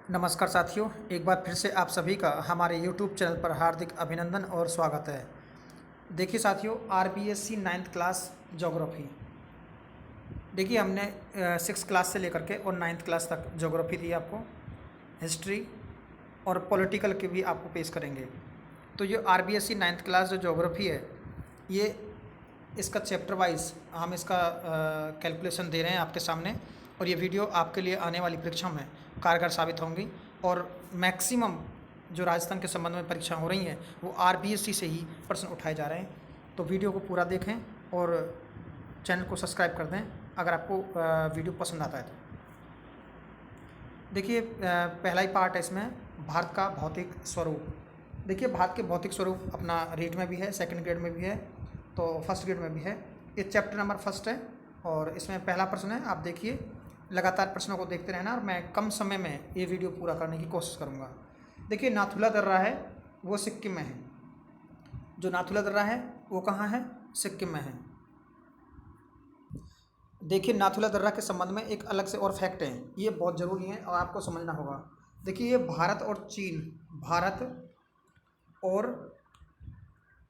नमस्कार साथियों, एक बार फिर से आप सभी का हमारे YouTube चैनल पर हार्दिक अभिनंदन और स्वागत है। देखिए साथियों, आरबीएससी 9th क्लास ज्योग्राफी। देखिए हमने 6 क्लास से लेकर के और 9th क्लास तक ज्योग्राफी दी आपको, हिस्ट्री और पॉलिटिकल के भी आपको पेश करेंगे। तो ये आरबीएससी 9th क्लास जो ज्योग्राफी है, ये इसका चैप्टर वाइज हम इसका कैलकुलेशन दे रहे हैं आपके सामने, और ये वीडियो आपके लिए आने वाली परीक्षा में कारगर साबित होंगी। और मैक्सिमम जो राजस्थान के संबंध में परीक्षा हो रही हैं वो आरबीएससी से ही प्रश्न उठाए जा रहे हैं। तो वीडियो को पूरा देखें और चैनल को सब्सक्राइब कर दें अगर आपको वीडियो पसंद आता है तो। देखिए पहला ही पार्ट है इसमें, भारत का भौतिक स्वरूप। देखिए भारत के भौतिक स्वरूप अपना रीड में भी है, सेकंड ग्रेड में भी है, तो फर्स्ट ग्रेड में भी है। ये चैप्टर नंबर फर्स्ट है और इसमें पहला प्रश्न है। आप देखिए, लगातार प्रश्नों को देखते रहना और मैं कम समय में ये वीडियो पूरा करने की कोशिश करूँगा। देखिए नाथुला दर्रा है वो सिक्किम में है। जो नाथुला दर्रा है वो कहाँ है? सिक्किम में है। देखिए नाथुला दर्रा के संबंध में एक अलग से और फैक्ट है, ये बहुत ज़रूरी है और आपको समझना होगा। देखिए ये भारत और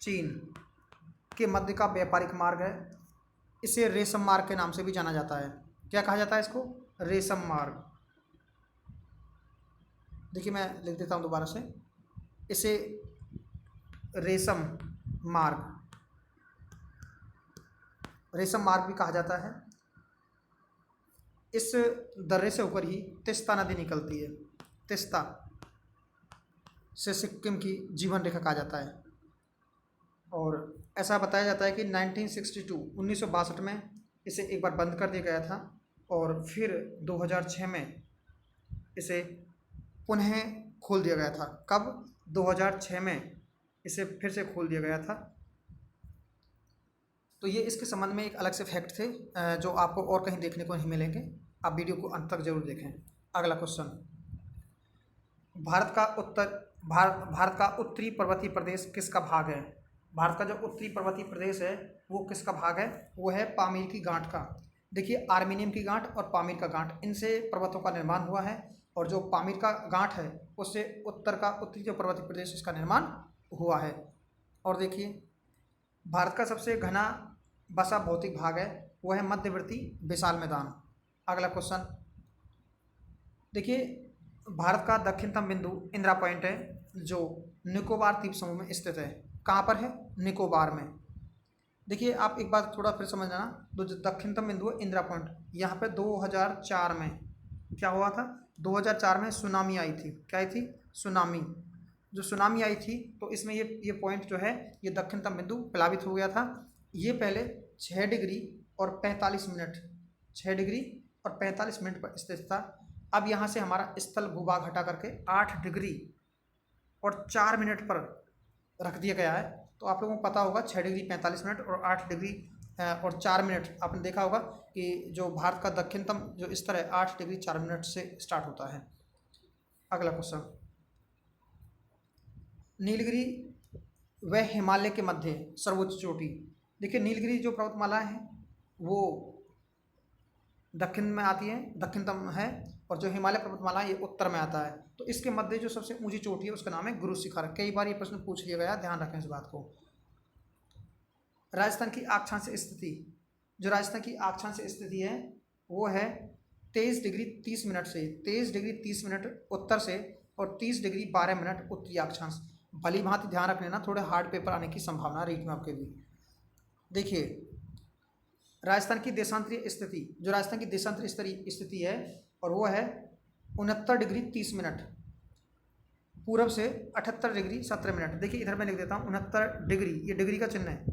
चीन के मध्य का व्यापारिक मार्ग है। इसे रेशम मार्ग के नाम से भी जाना जाता है। क्या कहा जाता है इसको? रेशम मार्ग। देखिए मैं लिख देता हूँ दोबारा से, इसे रेशम मार्ग भी कहा जाता है। इस दर्रे से होकर ही तीस्ता नदी निकलती है। तीस्ता से सिक्किम की जीवन रेखा कहा जाता है। और ऐसा बताया जाता है कि 1962 में इसे एक बार बंद कर दिया गया था और फिर 2006 में इसे पुनः खोल दिया गया था। कब? 2006 में इसे फिर से खोल दिया गया था। तो ये इसके संबंध में एक अलग से फैक्ट थे जो आपको और कहीं देखने को नहीं मिलेंगे। आप वीडियो को अंत तक जरूर देखें। अगला क्वेश्चन, भारत का उत्तरी पर्वतीय प्रदेश किसका भाग है? भारत का जो उत्तरी पर्वतीय प्रदेश है वो किसका भाग है? वो है पामीर की गांठ का। देखिए आर्मीनियम की गांठ और पामीर का गांठ, इनसे पर्वतों का निर्माण हुआ है। और जो पामीर का गांठ है उससे उत्तरी जो पर्वतीय प्रदेश इसका निर्माण हुआ है। और देखिए भारत का सबसे घना बसा भौतिक भाग है वो है मध्यवर्ती विशाल मैदान। अगला क्वेश्चन, देखिए भारत का दक्षिणतम बिंदु इंदिरा पॉइंट है जो निकोबार द्वीप समूह में स्थित है। कहाँ पर है? निकोबार में। देखिए आप एक बात थोड़ा फिर समझ लेना, जो दक्षिणतम बिंदु है इंदिरा पॉइंट, यहाँ पे 2004 में क्या हुआ था? 2004 में सुनामी आई थी। क्या आई थी? सुनामी। जो सुनामी आई थी तो इसमें ये पॉइंट जो है ये दक्षिणतम बिंदु प्लावित हो गया था। ये पहले 6 डिग्री और 45 मिनट 6 डिग्री और 45 मिनट पर स्थित था। अब यहाँ से हमारा स्थल भूभाग हटा करके 8 डिग्री और 4 मिनट पर रख दिया गया है। तो आप लोगों को पता होगा 6 डिग्री 45 मिनट और 8 डिग्री और 4 मिनट, आपने देखा होगा कि जो भारत का दक्षिणतम जो स्तर है 8 डिग्री 4 मिनट से स्टार्ट होता है। अगला क्वेश्चन, नीलगिरी व हिमालय के मध्य सर्वोच्च चोटी। देखिए नीलगिरी जो पर्वतमाला है वो दक्षिण में आती है, दक्षिणतम है, और जो हिमालय पर्वतमाला है ये उत्तर में आता है। तो इसके मध्य जो सबसे ऊंची चोटी है उसका नाम है गुरु शिखर। कई बार ये प्रश्न पूछ लिया गया, ध्यान रखें इस बात को। राजस्थान की अक्षांश स्थिति, जो राजस्थान की अक्षांश स्थिति है वो है 23 डिग्री 30 मिनट से 23 डिग्री 30 मिनट उत्तर से और 30 डिग्री 12 मिनट उत्तरी अक्षांश। भली भांति ध्यान रख लेना, थोड़े हार्ड पेपर आने की संभावना रीट में आपके भी। देखिए राजस्थान की देशांतरीय स्थिति, जो राजस्थान की देशांतरीय स्थिति है और वो है 69 डिग्री 30 मिनट पूरब से 78 डिग्री 17 मिनट। देखिए इधर मैं लिख देता हूँ 69 डिग्री, ये डिग्री का चिन्ह है,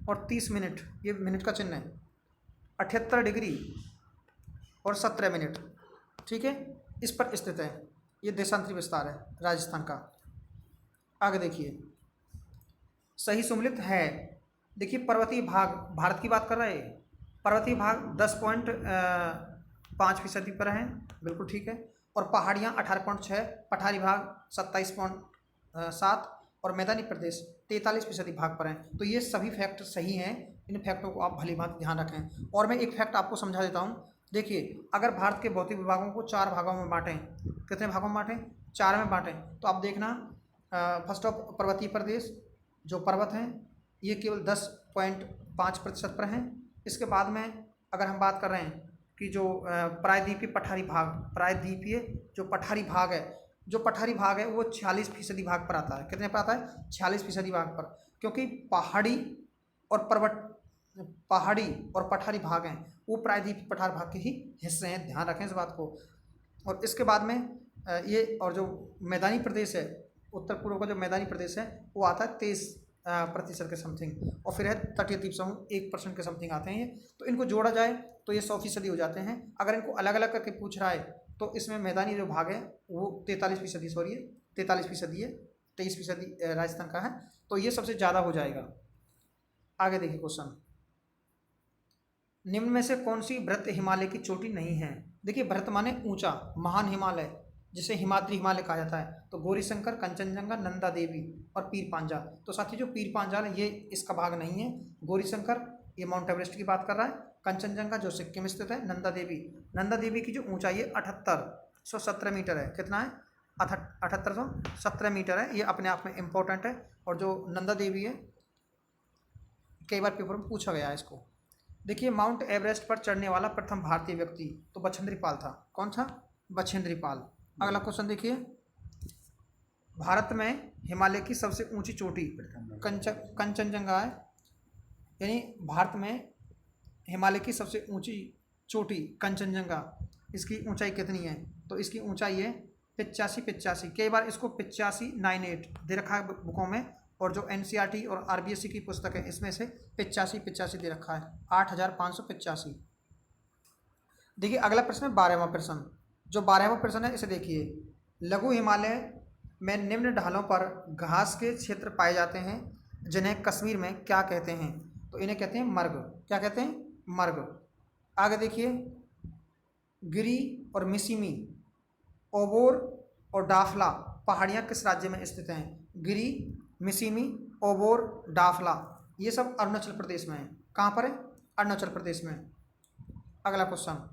और 30 मिनट ये मिनट का चिन्ह है। 78 डिग्री और 17 मिनट, ठीक है, इस पर स्थित है। ये देशांतरीय विस्तार है राजस्थान का। आगे देखिए, सही सम्मिलित है। देखिए पर्वतीय भाग, भारत की बात कर रहे हैं, पर्वतीय भाग 10.5% पर है, बिल्कुल ठीक है। और पहाड़ियाँ 18.6, पठारी भाग 27.7 और मैदानी प्रदेश 43% भाग पर हैं। तो ये सभी फैक्ट सही हैं, इन फैक्टों को आप भली भांति ध्यान रखें। और मैं एक फैक्ट आपको समझा देता हूँ, देखिए, अगर भारत के भौतिक विभागों को 4 भागों में बाँटें, कितने भागों में बाँटें? 4 में बाँटें, तो आप देखना फर्स्ट ऑफ पर्वतीय प्रदेश जो पर्वत हैं ये केवल 10.5% पर हैं। इसके बाद में अगर हम बात कर रहे हैं कि जो प्रायद्वीपीय पठारी भाग, प्रायद्वीपीय जो पठारी भाग है, जो पठारी भाग है वो 46% भाग पर आता है। कितने पर आता है? 46% भाग पर, क्योंकि पहाड़ी और पठारी भाग हैं वो प्रायद्वीपीय पठार भाग के ही हिस्से हैं, ध्यान रखें इस बात को। और इसके बाद में ये और जो मैदानी प्रदेश है, उत्तर पूर्व का जो मैदानी प्रदेश है वो आता है 23% के समथिंग, और फिर है तटीय द्वीप समूह 1% के समथिंग आते हैं ये। तो इनको जोड़ा जाए तो ये 100% हो जाते हैं। अगर इनको अलग अलग करके पूछ रहा है तो इसमें मैदानी जो भाग है वो 43%, सॉरी 43% है, 23% राजस्थान का है, तो ये सबसे ज़्यादा हो जाएगा। आगे देखिए क्वेश्चन, निम्न में से कौन सी वृत्त हिमालय की चोटी नहीं है? देखिए, वृत्त माने ऊंचा, महान हिमालय जिसे हिमाद्री हिमालय कहा जाता है, तो गौरीशंकर, कंचनजंगा, नंदा देवी और पीर पांजाल। तो साथी जो पीर पांजाल है ये इसका भाग नहीं है। गौरीशंकर ये माउंट एवरेस्ट की बात कर रहा है, कंचनजंगा जो सिक्किम स्थित है, नंदा देवी की जो ऊंचाई है 7817 मीटर है। कितना है? 7817 मीटर है। ये अपने आप में इम्पोर्टेंट है। और जो नंदा देवी है कई बार पेपर में पूछा गया है इसको। देखिए, माउंट एवरेस्ट पर चढ़ने वाला प्रथम भारतीय व्यक्ति तो बछेंद्री पाल था। कौन था? बछेंद्री पाल। अगला क्वेश्चन देखिए, भारत में हिमालय की सबसे ऊंची चोटी कंचनजंगा है, यानी भारत में हिमालय की सबसे ऊंची चोटी कंचनजंगा, इसकी ऊंचाई कितनी है? तो इसकी ऊंचाई है 85, कई बार इसको 8598 दे रखा है बुकों में, और जो NCERT और RBSC की पुस्तक है इसमें से 85 दे रखा है, 8585। देखिए, अगला प्रश्न है 12वां प्रश्न। जो 12वां प्रश्न है इसे देखिए, लघु हिमालय में निम्न ढालों पर घास के क्षेत्र पाए जाते हैं जिन्हें कश्मीर में क्या कहते हैं? तो इन्हें कहते हैं मर्ग। क्या कहते हैं? मर्ग। आगे देखिए, गिरी और मिसिमी, ओबोर और डाफला पहाड़ियाँ किस राज्य में स्थित हैं? गिरी, मिसिमी, ओबोर, डाफला ये सब अरुणाचल प्रदेश में है। कहाँ पर है? अरुणाचल प्रदेश में। अगला क्वेश्चन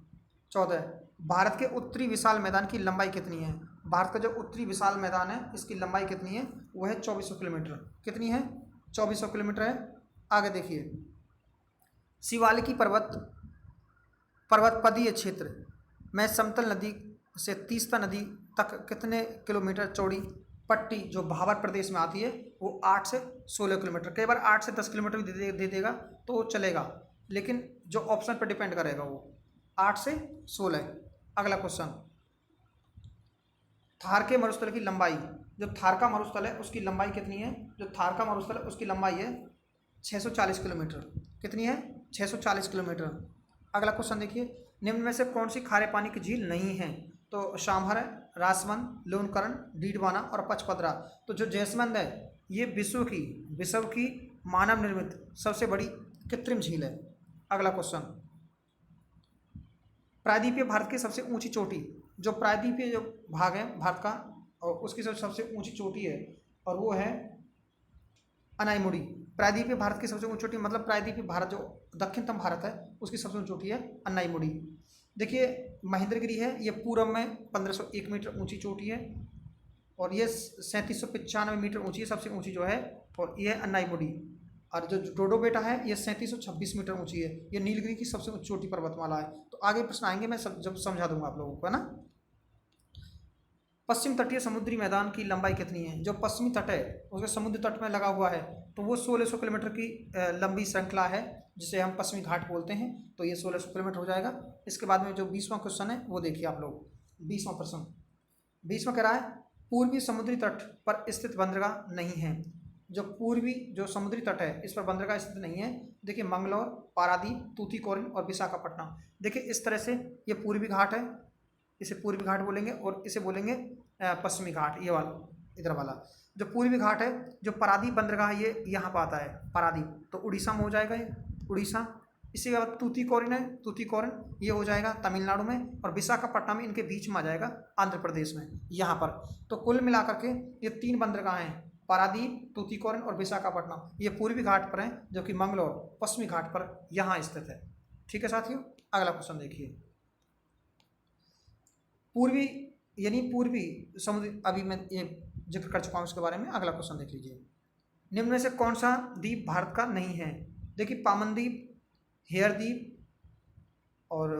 14, भारत के उत्तरी विशाल मैदान की लंबाई कितनी है? भारत का जो उत्तरी विशाल मैदान है इसकी लंबाई कितनी है? वो है 2400 किलोमीटर। कितनी है? 2400 किलोमीटर है। आगे देखिए, शिवालिकी पर्वतपदीय क्षेत्र में समतल नदी से तीस्ता नदी तक कितने किलोमीटर चौड़ी पट्टी जो भाबर प्रदेश में आती है वो 8 से 16 किलोमीटर, कई बार 8 से 10 किलोमीटर भी दे देगा तो चलेगा, लेकिन जो ऑप्शन पर डिपेंड करेगा वो 8 से 16। अगला क्वेश्चन, थार के मरुस्थल की लंबाई, जो थार का मरुस्थल है उसकी लंबाई कितनी है? जो थार का मरुस्थल है उसकी लंबाई है 640 किलोमीटर। कितनी है? 640 किलोमीटर। अगला क्वेश्चन देखिए, निम्न में से कौन सी खारे पानी की झील नहीं है? तो शामहर है, रासमंद, लूनकरण, डीडवाना और पचपदरा। तो जो जैसमंद है ये विश्व की मानव निर्मित सबसे बड़ी कृत्रिम झील है। अगला क्वेश्चन, प्रायद्वीपीय भारत की सबसे ऊंची चोटी, जो प्रायद्वीपीय जो भाग है भारत का और उसकी सबसे ऊंची चोटी है और वो है अनाईमुड़ी। प्रायद्वीपीय भारत की सबसे ऊंची चोटी मतलब प्रायद्वीपीय भारत जो दक्षिणतम भारत है उसकी सबसे ऊंची चोटी है अनाईमुड़ी। देखिए, महेंद्रगिरी है ये पूरब में 1501 मीटर ऊंची चोटी है और ये 3795 मीटर ऊंची है, सबसे ऊंची जो है, और ये है अनाईमुड़ी। और जो डोडो बेटा है ये 3726 मीटर ऊंची है, ये नीलगिरी की सबसे छोटी पर्वतमाला है। तो आगे प्रश्न आएंगे, मैं जब समझा दूंगा आप लोगों को, है ना। पश्चिम तटीय समुद्री मैदान की लंबाई कितनी है? जो पश्चिमी तट है उसके समुद्र तट में लगा हुआ है तो वो 1600 किलोमीटर की लंबी श्रृंखला है जिसे हम पश्चिमी घाट बोलते हैं, तो ये 1600 किलोमीटर हो जाएगा। इसके बाद में जो 20वां क्वेश्चन है वो देखिए आप लोग, 20वां प्रश्न। 20वां कह रहा है, पूर्वी समुद्री तट पर स्थित बंदरगाह नहीं है। जो पूर्वी जो समुद्री तट है इस पर बंदरगाह स्थित नहीं है। देखिए, मंगलौर, पारादीप, तूतीकोरिन और विशाखापट्टनम। देखिए, इस तरह से ये पूर्वी घाट है, इसे पूर्वी घाट बोलेंगे, और इसे बोलेंगे पश्चिमी घाट, ये वाला इधर वाला। जो पूर्वी घाट है, जो पारादीप बंदरगाह है ये यहाँ पर आता है, पारादीप, तो उड़ीसा में हो जाएगा ये, उड़ीसा। इसी के बाद तूतीकोरिन है, तूतीकोरिन ये हो जाएगा तमिलनाडु में, और विशाखापट्टनम इनके बीच में आ जाएगा आंध्र प्रदेश में, यहाँ पर। तो कुल मिलाकर के ये 3 बंदरगाह हैं, पारादीप, तूतीकोरिन और विशाखापट्टनम, ये पूर्वी घाट पर हैं, जबकि मंगलौर पश्चिमी घाट पर यहाँ स्थित है। ठीक है साथियों, अगला क्वेश्चन देखिए, पूर्वी यानी पूर्वी समुद्र, अभी मैं ये जिक्र कर चुका हूँ उसके बारे में। अगला क्वेश्चन देख लीजिए, निम्न में से कौन सा द्वीप भारत का नहीं है? देखिए, पामन द्वीप, हेयर द्वीप और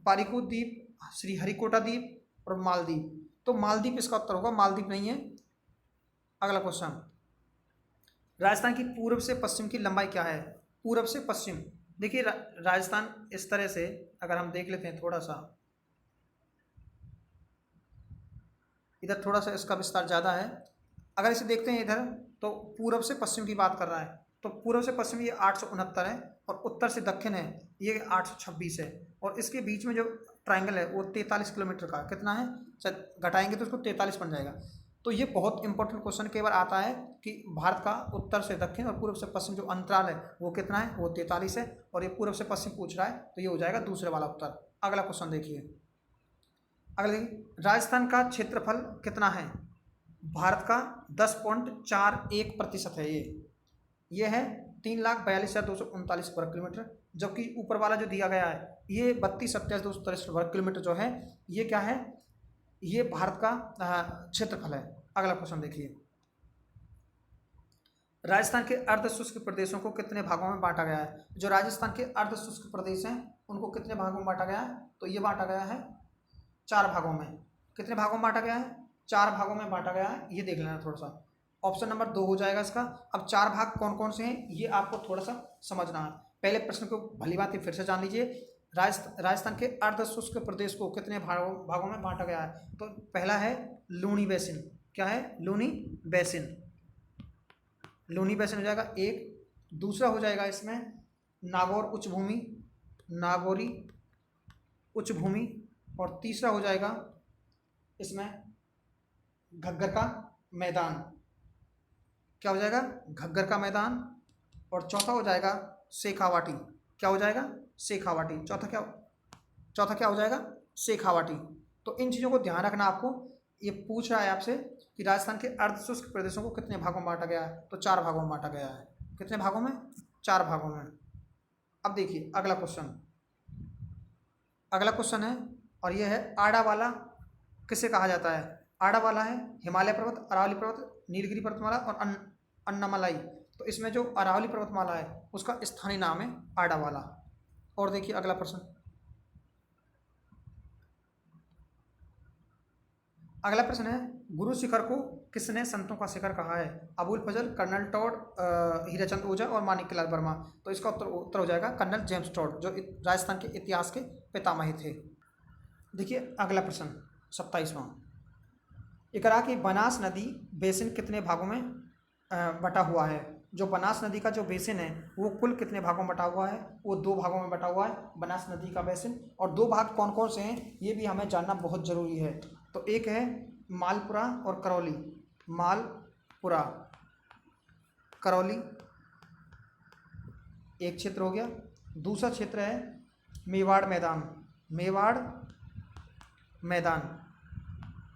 पारिकुद द्वीप, श्रीहरिकोटा द्वीप और मालदीव। तो मालदीव इसका उत्तर होगा, मालदीव नहीं है। अगला क्वेश्चन, राजस्थान की पूर्व से पश्चिम की लंबाई क्या है? पूर्व से पश्चिम, देखिए राजस्थान इस तरह से अगर हम देख लेते हैं थोड़ा सा, इधर थोड़ा सा इसका विस्तार ज़्यादा है। अगर इसे देखते हैं इधर, तो पूर्व से पश्चिम की बात कर रहा है, तो पूर्व से पश्चिम ये 869 है और उत्तर से दक्षिण है ये 826 है, और इसके बीच में जो ट्राइंगल है वो 43 किलोमीटर का कितना है, घटाएंगे तो उसको 43 बन जाएगा। तो ये बहुत इंपॉर्टेंट क्वेश्चन कई बार आता है कि भारत का उत्तर से दक्षिण और पूर्व से पश्चिम जो अंतराल है वो कितना है, वो 43 है, और ये पूर्व से पश्चिम पूछ रहा है तो ये हो जाएगा दूसरे वाला उत्तर। अगला क्वेश्चन देखिए, अगला देखिए, राजस्थान का क्षेत्रफल कितना है? भारत का 10.41% है ये है 3,42,239 वर्ग किलोमीटर, जबकि ऊपर वाला जो दिया गया है ये 32,27,263 वर्ग किलोमीटर जो है ये क्या है, ये भारत का क्षेत्रफल है। अगला क्वेश्चन देखिए, राजस्थान के अर्ध शुष्क प्रदेशों को कितने भागों में बांटा गया है? जो राजस्थान के अर्ध शुष्क प्रदेश हैं उनको कितने भागों में बांटा गया है? तो ये बांटा गया है 4 भागों में। कितने भागों में बांटा गया है? 4 भागों में बांटा गया है, ये देख लेना थोड़ा सा। ऑप्शन नंबर 2 हो जाएगा इसका। अब 4 भाग कौन कौन से हैं ये आपको थोड़ा सा समझना है। पहले प्रश्न को भली बात फिर से जान लीजिए, राजस्थान के अर्ध शुष्क प्रदेश को कितने भागों में बांटा गया है? तो पहला है लूनी बेसिन। क्या है? लूनी बेसिन। लूनी बेसिन हो जाएगा एक। दूसरा हो जाएगा इसमें नागौर उच्च भूमि, नागौरी उच्च भूमि। और तीसरा हो जाएगा इसमें घग्गर का मैदान। क्या हो जाएगा? घग्गर का मैदान। और चौथा हो जाएगा शेखावाटी। क्या हो जाएगा? शेखावाटी। चौथा क्या हो जाएगा? शेखावाटी। तो इन चीज़ों को ध्यान रखना आपको। ये पूछ रहा है आपसे कि राजस्थान के अर्ध शुष्क प्रदेशों को कितने भागों में बांटा गया है? तो 4 भागों में बांटा गया है। कितने भागों में? 4 भागों में। अब देखिए अगला क्वेश्चन है, और यह है आड़ावाला किसे कहा जाता है? आड़ावाला है हिमालय पर्वत, अरावली पर्वत, नीलगिरी पर्वतमाला और अन्नामलाई। तो इसमें जो अरावली पर्वतमाला है उसका स्थानीय नाम है आड़ावाला। और देखिए अगला प्रश्न, है गुरु शिखर को किसने संतों का शिखर कहा है? अबुल फजल, कर्नल टॉड, हीराचंद ओझा और माणिक्यलाल वर्मा। तो इसका उत्तर हो जाएगा कर्नल जेम्स टॉड, जो राजस्थान के इतिहास के पितामही थे। देखिए अगला प्रश्न 27वां, ये करा कि बनास नदी बेसिन कितने भागों में बटा हुआ है? जो बनास नदी का जो बेसिन है वो कुल कितने भागों में बटा हुआ है? वो 2 भागों में बटा हुआ है बनास नदी का बेसिन। और 2 भाग कौन कौन से हैं ये भी हमें जानना बहुत ज़रूरी है। तो एक है मालपुरा और करौली। मालपुरा, करौली एक क्षेत्र हो गया। दूसरा क्षेत्र है मेवाड़ मैदान। मेवाड़ मैदान,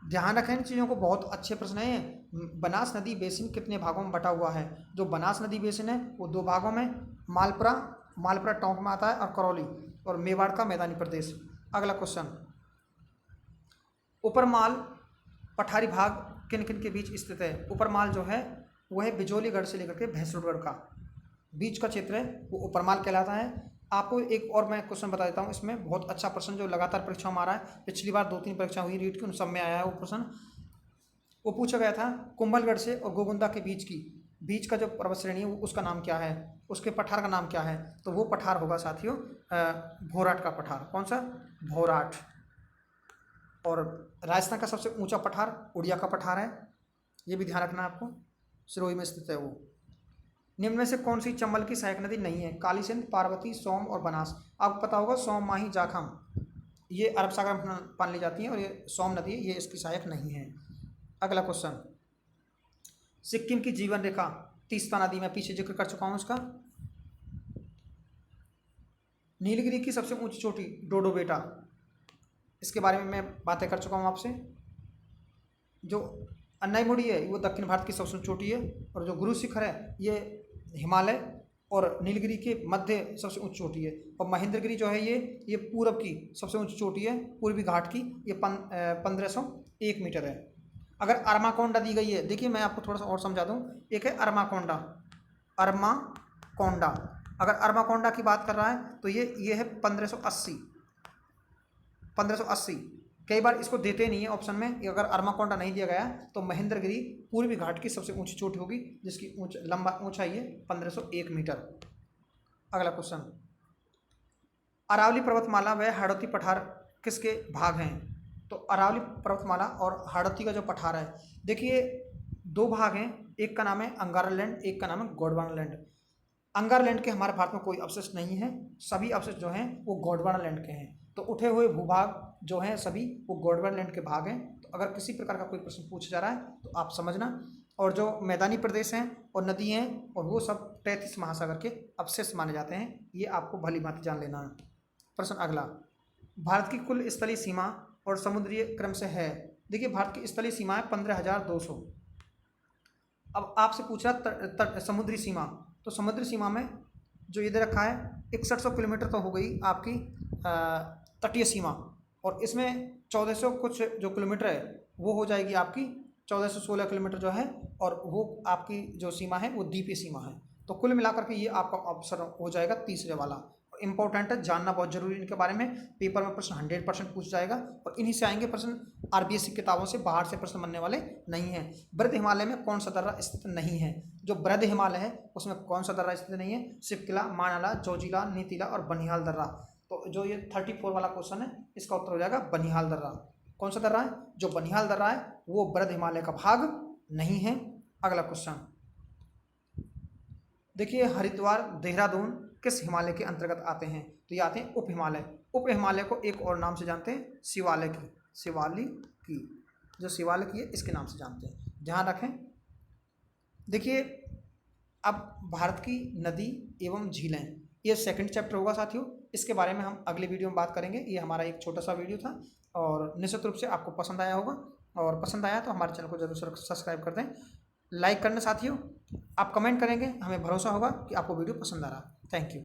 ध्यान रखें इन चीज़ों को, बहुत अच्छे प्रश्न हैं। बनास नदी बेसिन कितने भागों में बटा हुआ है? जो बनास नदी बेसिन है वो 2 भागों में, मालपुरा टोंक में आता है और करौली और मेवाड़ का मैदानी प्रदेश। अगला क्वेश्चन, उपरमाल पठारी भाग किन किन के बीच स्थित है? उपरमाल जो है वह है बिजोलीगढ़ से लेकर के भैंसुरगढ़ का बीच का क्षेत्र है, वो उपरमाल कहलाता है। आपको एक और मैं क्वेश्चन बता देता हूँ, इसमें बहुत अच्छा प्रश्न जो लगातार परीक्षा में आ रहा है, पिछली बार 2-3 परीक्षा हुई रीट की, उन सब में आया है वो प्रश्न। वो पूछा गया था कुंभलगढ़ से और गोगुंदा के बीच का जो पर्वत श्रेणी है उसका नाम क्या है? उसके पठार का नाम क्या है? तो वो पठार होगा साथियों भोराट का पठार। कौन सा? भोराट। और राजस्थान का सबसे ऊंचा पठार उड़िया का पठार है, ये भी ध्यान रखना आपको, सिरोही में स्थित है वो। निम्न में से कौन सी चंबल की सहायक नदी नहीं है? काली सिंध, पार्वती, सोम और बनास। आपको पता होगा सोम, माही, जाखम ये अरब सागर में पानी ली जाती हैं, और ये सोम नदी ये इसकी सहायक नहीं है। अगला क्वेश्चन, सिक्किम की जीवन रेखा तीस्ता नदी, मैं पीछे जिक्र कर चुका हूँ उसका। नीलगिरी की सबसे ऊंची चोटी डोडो बेटा, इसके बारे में मैं बातें कर चुका हूँ आपसे। जो अन्नाईमुड़ी है वो दक्षिण भारत की सबसे चोटी है, और जो गुरु शिखर है ये हिमालय और नीलगिरी के मध्य सबसे ऊंची चोटी है। और महेंद्रगिरी जो है ये पूरब की सबसे ऊंची चोटी है, पूर्वी घाट की। ये 1501 मीटर है। अगर अरमाकोंडा दी गई है, देखिए मैं आपको थोड़ा सा और समझा दूँ। एक है अरमाकोंडा, अरमाकोंडा। अगर अरमाकोंडा की बात कर रहा है तो ये है 1580। कई बार इसको देते नहीं है ऑप्शन में। अगर अरमाकोंडा नहीं दिया गया तो महेंद्रगिरी पूर्वी घाट की सबसे ऊंची चोटी होगी, जिसकी ऊंचाई है 1501 मीटर। अगला क्वेश्चन, अरावली पर्वतमाला व हाड़ौती पठार किसके भाग हैं? तो अरावली पर्वतमाला और हाड़ौती का जो पठार है, देखिए दो भाग हैं। एक का नाम है अंगारा लैंड, एक का नाम है गोंडवाना लैंड। अंगारा लैंड के हमारे भारत में कोई अवशेष नहीं है, सभी अवशेष जो हैं वो गोंडवाना लैंड के हैं। तो उठे हुए भूभाग जो हैं सभी वो गोंडवाना लैंड के भाग हैं। तो अगर किसी प्रकार का कोई प्रश्न पूछा जा रहा है तो आप समझना। और जो मैदानी प्रदेश हैं और नदी हैं और वो सब तैतीस महासागर के अवशेष माने जाते हैं, ये आपको भली भांति जान लेना है। प्रश्न अगला, भारत की कुल स्थलीय सीमा और समुद्रीय क्रम से है। देखिए भारत की स्थलीय सीमा है 15,200। अब आपसे पूछा समुद्री सीमा, तो समुद्री सीमा में जो इधर रखा है 6100 किलोमीटर तो हो गई आपकी तटीय सीमा। और इसमें 1400 कुछ जो किलोमीटर है वो हो जाएगी आपकी 1416 किलोमीटर जो है, और वो आपकी जो सीमा है वो द्वीपीय सीमा है। तो कुल मिलाकर के ये आपका ऑप्शन हो जाएगा तीसरे वाला। इंपॉर्टेंट है, जानना बहुत जरूरी इनके बारे में। पेपर में प्रश्न 100% पूछ जाएगा और इन्हीं से आएंगे प्रश्न। आरबीएससी किताबों से बाहर से प्रश्न बनने वाले नहीं हैं। वृद्ध हिमालय में कौन सा दर्रा स्थित नहीं है? जो वृद्ध हिमालय है उसमें कौन सा दर्रा स्थित नहीं है? शिवकिला, मानाला, जोजिला, नीतिला और बनिहाल दर्रा। तो जो ये 34 वाला क्वेश्चन है इसका उत्तर हो जाएगा बनिहाल दर्रा। कौन सा दर्रा है? जो बनिहाल दर्रा है वो वृद्ध हिमालय का भाग नहीं है। अगला क्वेश्चन देखिए, हरिद्वार, देहरादून किस हिमालय के अंतर्गत आते हैं? तो ये आते हैं उप हिमालय। उप हिमालय को एक और नाम से जानते हैं शिवालिक की। जो शिवालिक है इसके नाम से जानते हैं, ध्यान रखें। देखिए अब भारत की नदी एवं झीलें, ये सेकंड चैप्टर होगा साथियों। इसके बारे में हम अगले वीडियो में बात करेंगे। ये हमारा एक छोटा सा वीडियो था और निश्चित रूप से आपको पसंद आया होगा, और पसंद आया तो हमारे चैनल को जरूर सब्सक्राइब कर दें, लाइक करना साथियों। आप कमेंट करेंगे, हमें भरोसा होगा कि आपको वीडियो पसंद आ रहा है। Thank you.